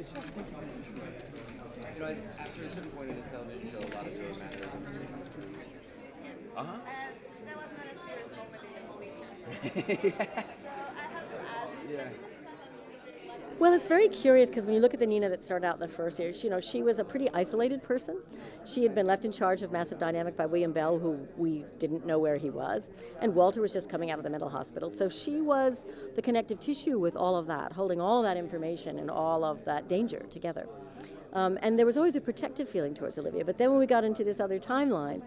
You know, after a certain point in the television show, a lot of your mannerisms do come through. Uh-huh. There was not a serious moment in the movie. Yeah. So I have to ask. Yeah. Well, it's very curious because when you look at the Meana that started out in the first year, she was a pretty isolated person. She had been left in charge of Massive Dynamic by William Bell, who we didn't know where he was, and Walter was just coming out of the mental hospital. So she was the connective tissue with all of that, holding all of that information and all of that danger together. And there was always a protective feeling towards Olivia. But then when we got into this other timeline,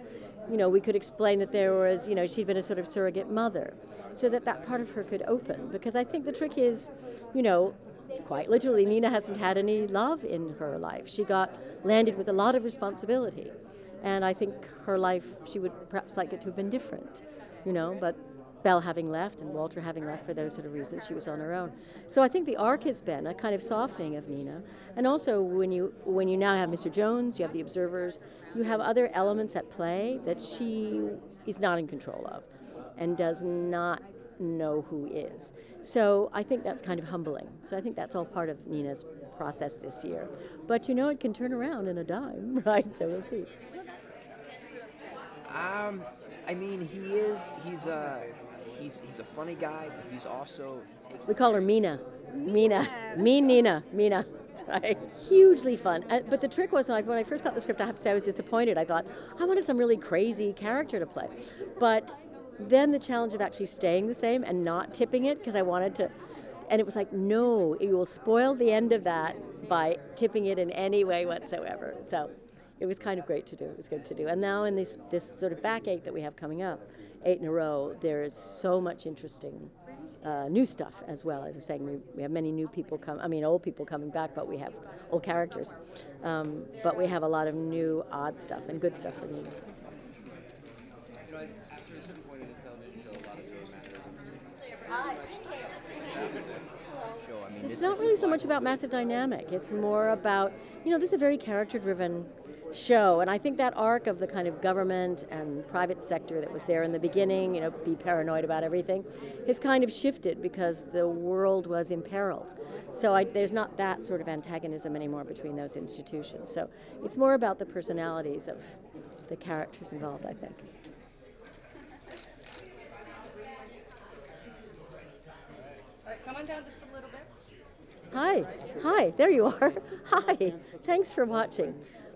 we could explain that there was, she'd been a sort of surrogate mother, so that part of her could open. Because I think the trick is, quite literally, Meana hasn't had any love in her life. She got landed with a lot of responsibility. And I think her life, she would perhaps like it to have been different, but Belle having left and Walter having left for those sort of reasons, she was on her own. So I think the arc has been a kind of softening of Meana. And also when you now have Mr. Jones, you have the observers, you have other elements at play that she is not in control of and does not know who is. So I think that's kind of humbling. So I think that's all part of Nina's process this year. But it can turn around in a dime, right? So we'll see. I mean, he's a funny guy, but he takes. We call her Meana. Mean Meana. Right. Hugely fun. But the trick was, like, when I first got the script, I have to say I was disappointed. I thought, I wanted some really crazy character to play. But then the challenge of actually staying the same and not tipping it, because I wanted to, and it was like, no, you will spoil the end of that by tipping it in any way whatsoever. So it was kind of great to do. It was good to do. And now in this sort of back 8 that we have coming up, 8 in a row, there is so much interesting new stuff as well. As I was saying, we have many new people old people coming back, but we have old characters. But we have a lot of new odd stuff and good stuff for me. After a certain point in the television show, a lot of your mannerisms do come through. It's not really so much about Massive Dynamic. It's more about, this is a very character-driven show, and I think that arc of the kind of government and private sector that was there in the beginning, be paranoid about everything, has kind of shifted because the world was imperiled. So there's not that sort of antagonism anymore between those institutions. So it's more about the personalities of the characters involved, I think. All right, come on down just a little bit. Hi, there you are. Hi, thanks for watching.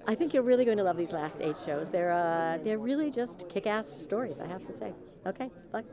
I think you're really going to love these last 8 shows. They're really just kick-ass stories, I have to say. Okay, bye.